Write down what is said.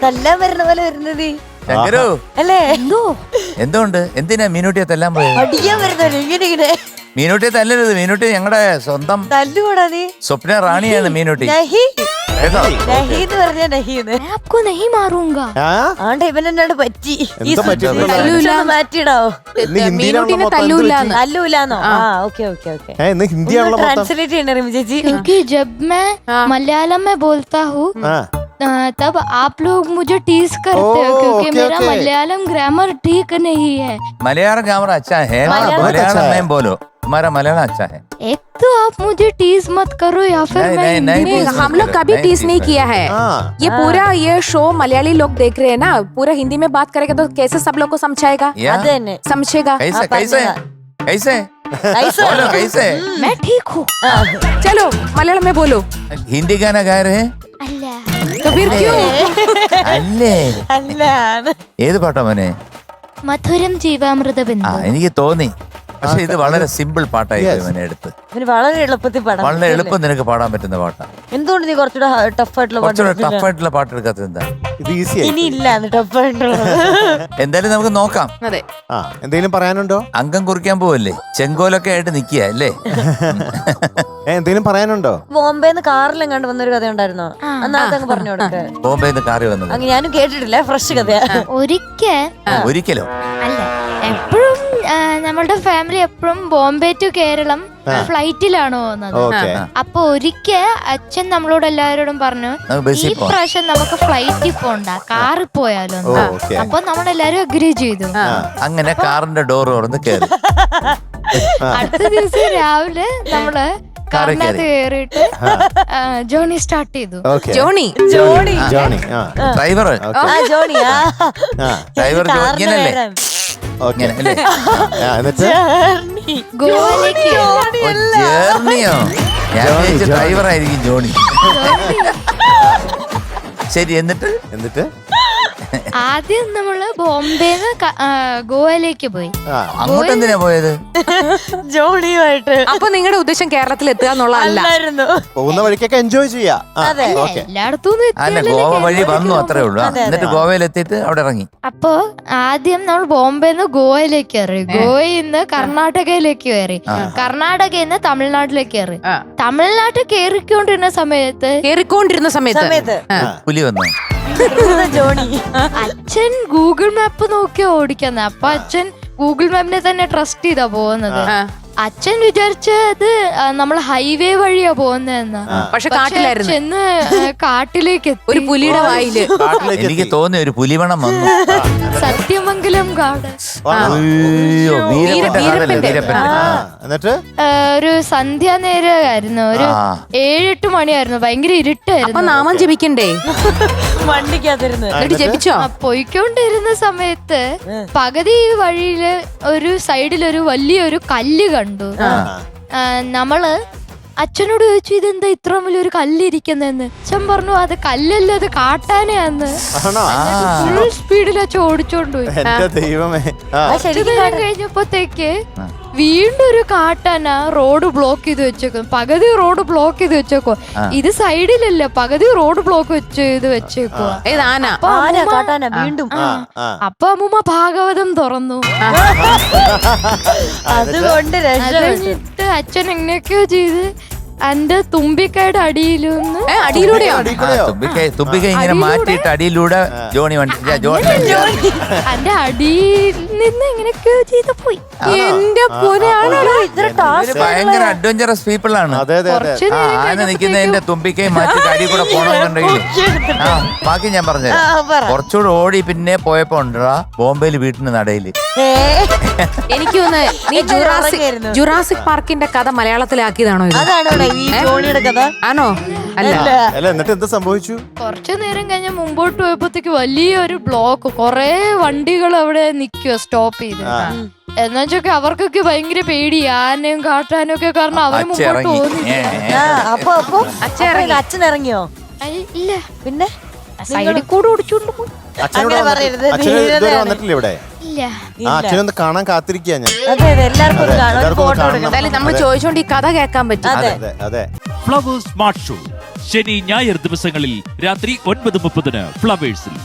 തല്ലാൻ വരുന്ന പോലെ വരുന്നത് ശങ്കരു അല്ലേ? എന്തുകൊണ്ട് എന്തിനാ മീനൂട്ടിയെ തല്ലാൻ പോയത്? അടിക്കാൻ വരുന്നല്ലോ ഇങ്ങനെ ഇങ്ങനെ. മീനൂട്ടിയെ തല്ലരുത്. മീനൂട്ടി ഞങ്ങളുടെ സ്വന്തം തല്ലുകൂടാ നീ. സ്വപ്ന റാണിയാണ് മീനൂട്ടി. നഹി കേട്ടോ? നഹി എന്ന് പറഞ്ഞ നഹിന്ന് आपको नहीं मारूंगा. ആണ്ട് ഇവൻ എന്നോട് പറ്റി. ഈ എന്താ പറ്റിയിട്ടുള്ളത്? തല്ലൂല മാറ്റിയിടാവോ? മീനൂട്ടിനെ തല്ലൂലാന്നോ? ആ ഓക്കെ ഓക്കെ ഓക്കെ. ഇന്ന് ഹിന്ദിയാണല്ലോ മൊത്തം. ട്രാൻസ്ലേറ്റ് ചെയ്യണേ റിമി ചേച്ചി. क्योंकि जब मैं मलयालम में बोलता हूँ तब आप लोग मुझे टीज करते हो क्योंकि मेरा मलयालम ग्रामर ठीक नहीं है. മലയാളം ഗ്രാമർ അച്ഛാ ഹേ മലയാളം में बोलो तुम्हारा मलयालम अच्छा है. एक तो आप मुझे टीज मत करो या फिर मैं नहीं, हिंदी में- हम लोग कभी टीज नहीं किया है. ये पूरा ये शो मलयाली लोग देख रहे हैं ना, पूरा हिंदी में बात करेगा तो कैसे सब लोग को समझाएगा, या? അത് തന്നെ. समझेगा. कैसे कैसे कैसे बोलो कैसे? मैं ठीक हूँ. चलो मलयालम में बोलो. हिंदी गाना गा रहे हैं? अल्लाह. तो फिर क्यों? അല്ലേ അല്ല ഏത് പാട്ടാ മോനെ? മധുരം ജീവാമൃത ആ ബിന്ദു. എനിക്ക് തോന്നി. പക്ഷെ ഇത് വളരെ സിമ്പിൾ പാട്ടായി മോനെ എടുത്ത്. ഇവന് വളരെ എളുപ്പത്തിൽ പാടാം. വളരെ എളുപ്പം നിനക്ക് പാടാൻ പറ്റുന്ന പാട്ടാണ്. എന്തുകൊണ്ട് നീ കുറച്ചുകൂടെ ടഫ് ആയിട്ടുള്ള കുറച്ചുകൂടെ പാട്ട് ടഫ് ആയിട്ടുള്ള പാട്ട് എടുക്കാത്തത് എന്താ? ഇത് ഈസി ഇനി ഇല്ല ടഫ് ആയിട്ടുള്ളത്. എന്തായാലും നമുക്ക് നോക്കാം. അതെ. എന്തെങ്കിലും പറയാനുണ്ടോ? അംഗം കുറിക്കാൻ പോവല്ലേ? ചെങ്കോലൊക്കെ ആയിട്ട് നിക്കുക അല്ലേ? എന്തെങ്കിലും പറയാനുണ്ടോ? ബോംബെന്ന് കാറിലും കണ്ടു വന്നൊരു കഥ ഉണ്ടായിരുന്നോ? അന്നാമത്തെ അങ്ങ് പറഞ്ഞു കൊടുക്ക. ബോംബെന്ന് കാറി വന്നത് അങ്ങ് ഞാനും കേട്ടിട്ടില്ല. ഫ്രഷ് കഥയാ. ഒരിക്കലോ? അല്ല എപ്പോഴും നമ്മളുടെ ഫാമിലി എപ്പോഴും ബോംബെ ടു കേരളം ഫ്ലൈറ്റിലാണ് പോകുന്നത്. അപ്പൊ ഒരിക്കൽ അച്ഛൻ നമ്മളോട് എല്ലാവരോടും പറഞ്ഞു ഈ പ്രാവശ്യം നമുക്ക് ഫ്ലൈറ്റിൽ പോണ്ട കാറിൽ പോയാലോ. അപ്പൊ നമ്മളെല്ലാരും അഗ്രി ചെയ്തു. അങ്ങനെ കാറിന്റെ ഡോർ തുറന്ന് കയറി. അടുത്ത ദിവസം രാവിലെ നമ്മള് കാറിനകത്ത് കയറിയിട്ട് ജോണി സ്റ്റാർട്ട് ചെയ്തു. ജോണി ജോണി ഡ്രൈവർ ജോണിയാ ഡ്രൈവർ ഇങ്ങനല്ലേ? ഇങ്ങനെ അല്ലേ? ഗോവയിലേക്ക് ജേർണിയോ? ഞാൻ വിചാരിച്ച ഡ്രൈവർ ആയിരിക്കും ജോണി. ശരി എന്നിട്ട് ആദ്യം നമ്മള് ബോംബെന്ന് ഗോവയിലേക്ക് പോയി. അങ്ങോട്ട് എന്തിനാ പോയത്? ജോണിയുമായിട്ട്. അപ്പൊ നിങ്ങളുടെ ഉദ്ദേശം കേരളത്തിൽ എത്തുക എന്നുള്ളതല്ല. പോകുന്ന വഴിക്കൊക്കെ എൻജോയ് ചെയ്യാ. എല്ലായിടത്തും അല്ല ഗോവ വഴി വന്നു അത്രേ ഉള്ളൂ. എന്നിട്ട് ഗോവയിൽ എത്തിയിട്ട് അവിടെ ഇറങ്ങി. അപ്പൊ ആദ്യം നമ്മൾ ബോംബെന്ന് ഗോവയിലേക്ക് കയറി. ഗോവയിൽ നിന്ന് കർണാടകയിലേക്ക് കയറി. കർണാടകയിൽ നിന്ന് തമിഴ്നാട്ടിലേക്ക് കയറി. തമിഴ്നാട്ടിൽ കേറിക്കൊണ്ടിരുന്ന സമയത്ത് പുലി വന്നു. ജോണി അച്ഛൻ ഗൂഗിൾ മാപ്പ് നോക്കിയാ ഓടിക്കുന്നത്. അപ്പൊ അച്ഛൻ ഗൂഗിൾ മാപ്പിനെ തന്നെ ട്രസ്റ്റ് ചെയ്താ പോകുന്നത്. അച്ഛൻ വിചാരിച്ചത് നമ്മൾ ഹൈവേ വഴിയാ പോകുന്നതെന്ന്. പക്ഷെ കാട്ടിലായിരുന്നു. ചെന്ന് കാട്ടിലേക്ക് ഒരു പുലിയുടെ വായില് എനിക്ക് തോന്നി ഒരു പുലിവണം വന്നു. സത്യമംഗലം കാട്. എന്നിട്ട് ഒരു സന്ധ്യാനേരമായിരുന്നു. ഒരു 7-8 മണിയായിരുന്നു. ഭയങ്കര ഇരുട്ടായിരുന്നു. അപ്പൊ നാമം ജപിക്കണ്ടേ? വണ്ടിക്കകത്തിരുന്ന് എന്നിട്ട് ജപിച്ചോ? പോയിക്കൊണ്ടിരുന്ന സമയത്ത് പകുതി വഴിയില് ഒരു സൈഡിലൊരു വലിയൊരു കല്ല് കണ്ടു. നമ്മള് അച്ഛനോട് ചോദിച്ചു ഇതെന്താ ഇത്ര വലിയൊരു കല്ലിരിക്കുന്നെന്ന്. അച്ഛൻ പറഞ്ഞു അത് കല്ലല്ല അത് കാട്ടാനാന്ന്. ഫുൾ സ്പീഡിൽ അച്ഛൻ ഓടിച്ചോണ്ട് പോയി. കഴിഞ്ഞപ്പോഴത്തേക്ക് വീണ്ടും ഒരു കാട്ടാന റോഡ് ബ്ലോക്ക് ചെയ്ത് വെച്ചേക്കും. പകുതി റോഡ് ബ്ലോക്ക് ചെയ്ത് വെച്ചേക്കോ. ഇത് സൈഡിലല്ല പകുതി റോഡ് ബ്ലോക്ക് ചെയ്ത് വെച്ചേക്കോ. വീണ്ടും അപ്പൊ അമ്മൂമ്മ ഭാഗവതം തുറന്നു. അതുകൊണ്ട് കഴിഞ്ഞിട്ട് അച്ഛൻ എങ്ങനെയൊക്കെയോ ചെയ്ത് എന്റെ തുമ്പിക്കൈയുടെ അടിയിലൊന്ന് അടിയിലൂടെയോ? തുമ്പിക്ക ഇങ്ങനെ മാറ്റിയിട്ട് അടിയിലൂടെ ജോണി എന്റെ അടിയിൽ നിന്ന് എങ്ങനെയൊക്കെയോ ചെയ്ത് പോയി. എന്റെ ഭയങ്കര അഡ്വഞ്ചറസ് പീപ്പിൾ ആണ്. ആന നിൽക്കുന്നതിന്റെ തുമ്പിക്കൈ മാറ്റി അടി കൂടെ പോണെന്നുണ്ടെങ്കിൽ ബാക്കി ഞാൻ പറഞ്ഞു കുറച്ചുകൂടെ ഓടി പിന്നെ പോയപ്പോ ഉണ്ടാ ബോംബെയിൽ വീട്ടിന് നടയില്. എനിക്ക് തോന്നുന്നു ജുറാസിക് പാർക്കിന്റെ കഥ മലയാളത്തിലാക്കിയതാണോ ഇത്? അതാണോ ഈ ജോണിയുടെ കഥ? ആണോ? അല്ല. എന്നിട്ട് എന്താ സംഭവിച്ചു? കുറച്ചു നേരം കഴിഞ്ഞ് മുമ്പോട്ട് പോയപ്പോഴത്തേക്ക് വലിയൊരു ബ്ലോക്ക്. കൊറേ വണ്ടികൾ അവിടെ നിക്കുക സ്റ്റോപ്പ് ചെയ്ത്. എന്നുവെച്ചൊക്കെ അവർക്കൊക്കെ ഭയങ്കര പേടി ആനയും കാട്ടാനും ഒക്കെ കാരണം അവർ മുമ്പോട്ട് പോകുന്നില്ല. അച്ഛൻ ഇറങ്ങിയോ? ഇല്ല പിന്നെ സൈഡിൽ കൂടെ ഓടിച്ചോണ്ട് പോയി. വന്നിട്ടില്ല ഇവിടെ. അച്ഛനൊന്ന് കാണാൻ കാത്തിരിക്കുക ഞാൻ. എന്തായാലും നമ്മൾ ചോദിച്ചോണ്ട് ഈ കഥ കേൾക്കാൻ പറ്റും. ഫ്ലവേഴ്സ് സ്മാർട്ട് ഷോ ശനി ഞായർ ദിവസങ്ങളിൽ രാത്രി 9:30 ഫ്ലവേഴ്സിൽ.